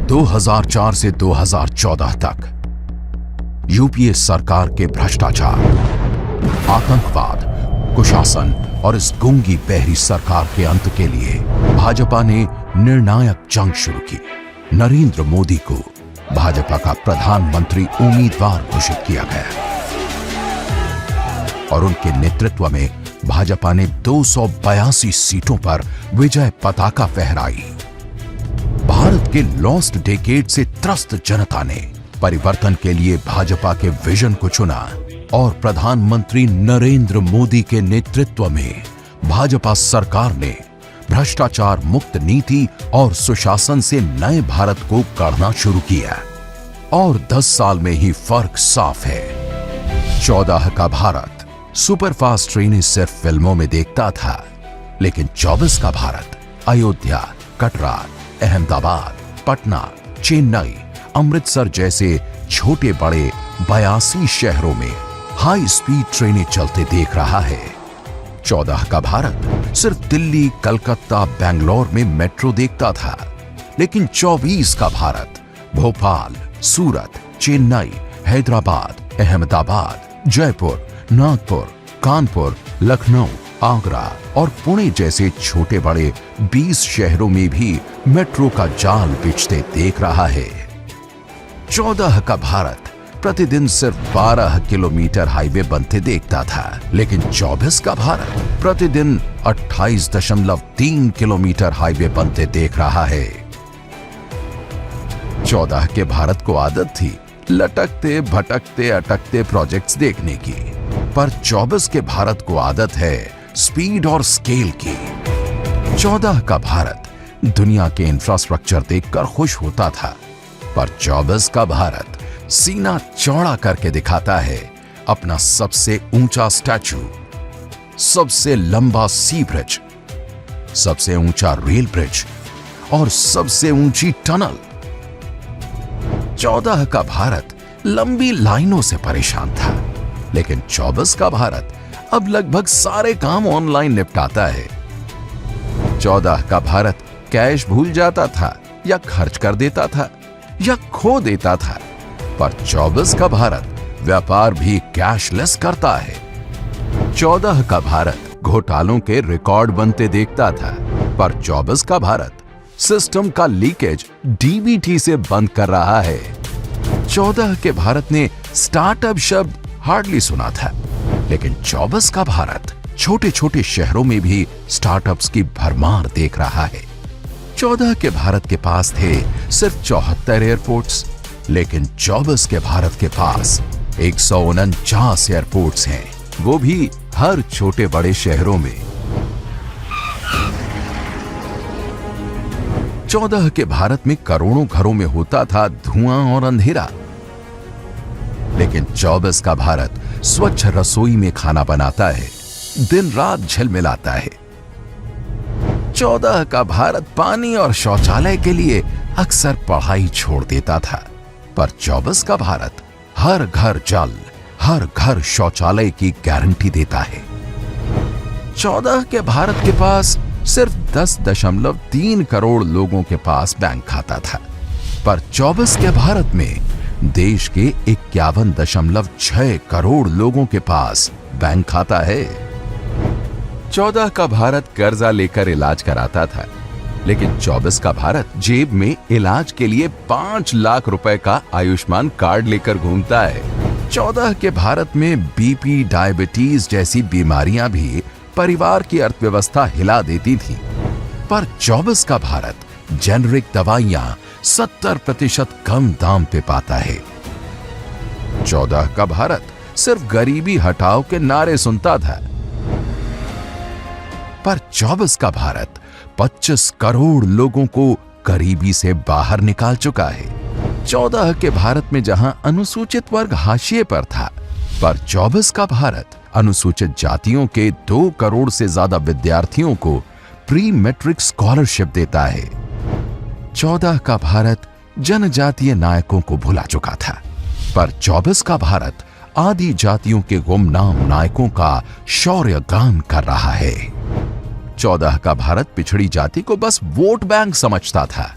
2004 से 2014 तक यूपीए सरकार के भ्रष्टाचार, आतंकवाद, कुशासन और इस गूंगी बहरी सरकार के अंत के लिए भाजपा ने निर्णायक जंग शुरू की। नरेंद्र मोदी को भाजपा का प्रधानमंत्री उम्मीदवार घोषित किया गया और उनके नेतृत्व में भाजपा ने 282 सीटों पर विजय पताका फहराई। भारत के लॉस्ट डेकेड से त्रस्त जनता ने परिवर्तन के लिए भाजपा के विजन को चुना और प्रधानमंत्री नरेंद्र मोदी के नेतृत्व में भाजपा सरकार ने भ्रष्टाचार मुक्त नीति और सुशासन से नए भारत को गढ़ना शुरू किया और 10 साल में ही फर्क साफ है। 14 का भारत सुपरफास्ट ट्रेनें सिर्फ फिल्मों में देखता था, लेकिन 24 का भारत अयोध्या, कटरा, अहमदाबाद, पटना, चेन्नई, अमृतसर जैसे छोटे बड़े 82 शहरों में हाई स्पीड ट्रेनें चलते देख रहा है। 14 का भारत सिर्फ दिल्ली, कलकत्ता, बेंगलोर में मेट्रो देखता था, लेकिन 24 का भारत भोपाल, सूरत, चेन्नई, हैदराबाद, अहमदाबाद, जयपुर, नागपुर, कानपुर, लखनऊ, आगरा और पुणे जैसे छोटे बड़े 20 शहरों में भी मेट्रो का जाल बिछते देख रहा है। 14 का भारत प्रतिदिन सिर्फ 12 किलोमीटर हाईवे बनते देखता था, लेकिन 24 का भारत प्रतिदिन 28.3 किलोमीटर हाईवे बनते देख रहा है। 14 के भारत को आदत थी लटकते भटकते अटकते प्रोजेक्ट्स देखने की, पर 24 के भारत को आदत है स्पीड और स्केल की। 14 का भारत दुनिया के इंफ्रास्ट्रक्चर देखकर खुश होता था, पर 24 का भारत सीना चौड़ा करके दिखाता है अपना सबसे ऊंचा स्टैचू, सबसे लंबा सी ब्रिज, सबसे ऊंचा रेल ब्रिज और सबसे ऊंची टनल। 14 का भारत लंबी लाइनों से परेशान था, लेकिन 24 का भारत अब लगभग सारे काम ऑनलाइन निपटाता है। 14 का भारत कैश भूल जाता था या खर्च कर देता था या खो देता था, पर 24 का भारत व्यापार भी कैशलेस करता है। 14 का भारत घोटालों के रिकॉर्ड बनते देखता था, पर 24 का भारत सिस्टम का लीकेज डीबीटी से बंद कर रहा है। 14 के भारत ने स्टार्टअप शब्द हार्डली सुना था, लेकिन 24 का भारत छोटे छोटे शहरों में भी स्टार्टअप्स की भरमार देख रहा है। 14 के भारत के पास थे सिर्फ 74 एयरपोर्ट्स, लेकिन 24 के भारत के पास 149 एयरपोर्ट्स हैं, वो भी हर छोटे बड़े शहरों में। 14 के भारत में करोड़ों घरों में होता था धुआं और अंधेरा, लेकिन 24 का भारत स्वच्छ रसोई में खाना बनाता है, दिन रात झिलमिलाता है। 14 का भारत पानी और शौचालय के लिए अक्सर पढ़ाई छोड़ देता था, पर 24 का भारत हर घर जल, हर घर शौचालय की गारंटी देता है। 14 के भारत के पास सिर्फ 10.3 करोड़ लोगों के पास बैंक खाता था, पर 24 के भारत में देश के 51.6 करोड़ लोगों के पास बैंक खाता है। 14 का भारत कर्जा लेकर इलाज कराता था, लेकिन 24 का भारत जेब में इलाज के लिए 5 लाख रुपए का आयुष्मान कार्ड लेकर घूमता है। 14 के भारत में बीपी, डायबिटीज जैसी बीमारियां भी परिवार की अर्थव्यवस्था हिला देती थी, पर 24 का भारत जेनरिक दवाइयां 70% कम दाम पे पाता है। 14 का भारत सिर्फ गरीबी हटाओ के नारे सुनता था, पर 24 का भारत 25 करोड़ लोगों को गरीबी से बाहर निकाल चुका है। 14 के भारत में जहां अनुसूचित वर्ग हाशिए पर था, पर 24 का भारत अनुसूचित जातियों के 2 करोड़ से ज्यादा विद्यार्थियों को प्री मैट्रिक स्कॉलरशिप देता है। 14 का भारत जनजातीय नायकों को भुला चुका था, पर 24 का भारत आदि जातियों के गुमनाम नायकों का शौर्य गान कर रहा है। 14 का भारत पिछड़ी जाति को बस वोट बैंक समझता था,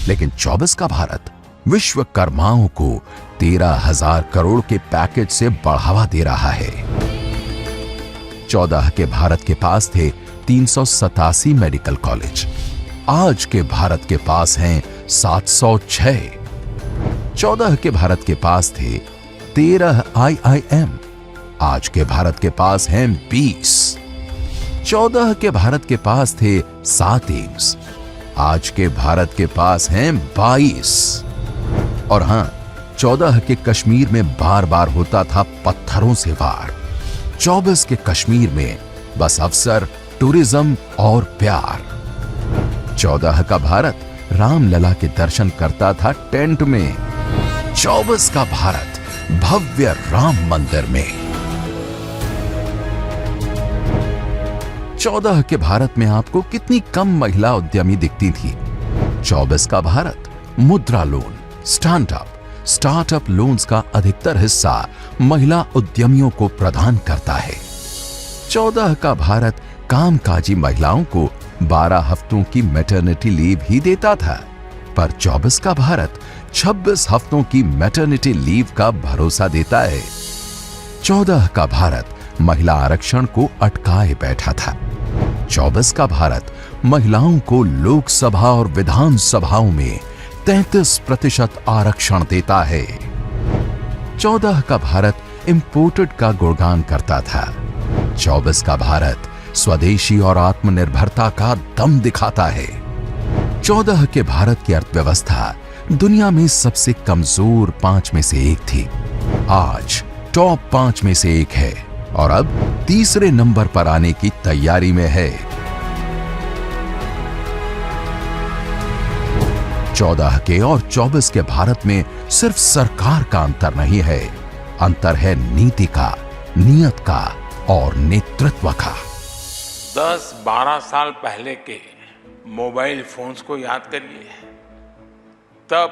लेकिन 24 का भारत विश्वकर्माओं को 13,000 करोड़ के पैकेज से बढ़ावा दे रहा है। 14 के भारत के पास थे 387 मेडिकल कॉलेज, आज के भारत के पास हैं 706। 14 के भारत के पास थे 13 IIM, आज के भारत के पास हैं 20। 14 के भारत के पास थे 7 एम्स, आज के भारत के पास हैं 22। और हां, 14 के कश्मीर में बार बार होता था पत्थरों से वार, 24 के कश्मीर में बस अवसर, टूरिज्म और प्यार। 14 का भारत रामलला के दर्शन करता था टेंट में, 24 का भारत भव्य राम मंदिर में। 14 के भारत में आपको कितनी कम महिला उद्यमी दिखती थी। 24 का भारत मुद्रा लोन, स्टार्टअप लोन्स का अधिकतर हिस्सा महिला उद्यमियों को प्रदान करता है। 14 का भारत कामकाजी महिलाओं को 12 हफ्तों की मैटरनिटी लीव ही देता था, पर 24 का भारत 26 हफ्तों की मैटरनिटी लीव का भरोसा देता है। 14 का भारत महिला आरक्षण को अटकाए बैठा था। 24 का भारत महिलाओं को लोकसभा और विधानसभाओं में 33% आरक्षण देता है। 14 का भारत इंपोर्टेड का गुणगान करता था। 24 का भारत स्वदेशी और आत्मनिर्भरता का दम दिखाता है। 14 के भारत की अर्थव्यवस्था दुनिया में सबसे कमजोर 5 में से एक थी, आज टॉप 5 में से एक है और अब तीसरे नंबर पर आने की तैयारी में है। 14 के और 24 के भारत में सिर्फ सरकार का अंतर नहीं है, अंतर है नीति का, नियत का और नेतृत्व का। 10-12 साल पहले के मोबाइल फोन्स को याद करिए। तब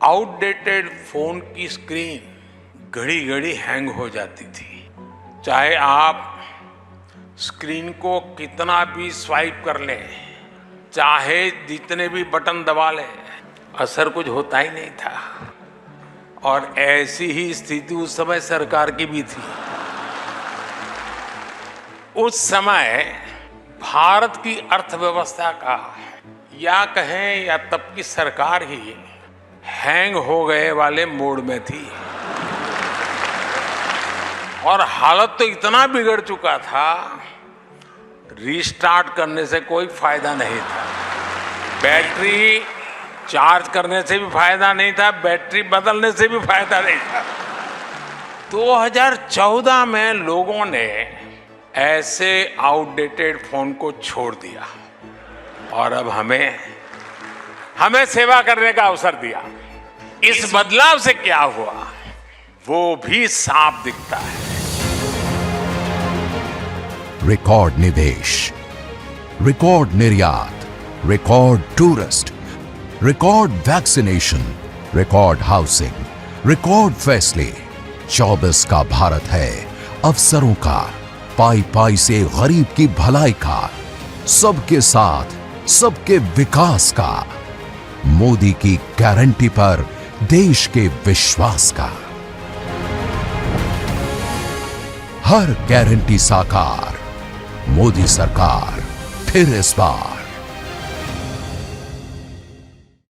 आउटडेटेड फोन की स्क्रीन घड़ी घड़ी हैंग हो जाती थी। चाहे आप स्क्रीन को कितना भी स्वाइप कर लें, चाहे जितने भी बटन दबा लें, असर कुछ होता ही नहीं था। और ऐसी ही स्थिति उस समय सरकार की भी थी। उस समय भारत की अर्थव्यवस्था का या कहें या तब की सरकार ही हैंग हो गए वाले मोड में थी और हालत तो इतना बिगड़ चुका था, रीस्टार्ट करने से कोई फायदा नहीं था, बैटरी चार्ज करने से भी फायदा नहीं था, बैटरी बदलने से भी फायदा नहीं था। 2014 में लोगों ने ऐसे आउटडेटेड फोन को छोड़ दिया और अब हमें सेवा करने का अवसर दिया। इस बदलाव से क्या हुआ वो भी साफ दिखता है। रिकॉर्ड निवेश, रिकॉर्ड निर्यात, record tourist, record vaccination, record housing, record फैसले। 24 का भारत है अवसरों का, पाई पाई से गरीब की भलाई का, सबके साथ सबके विकास का, मोदी की गारंटी पर देश के विश्वास का। हर गारंटी साकार, मोदी सरकार फिर इस बार।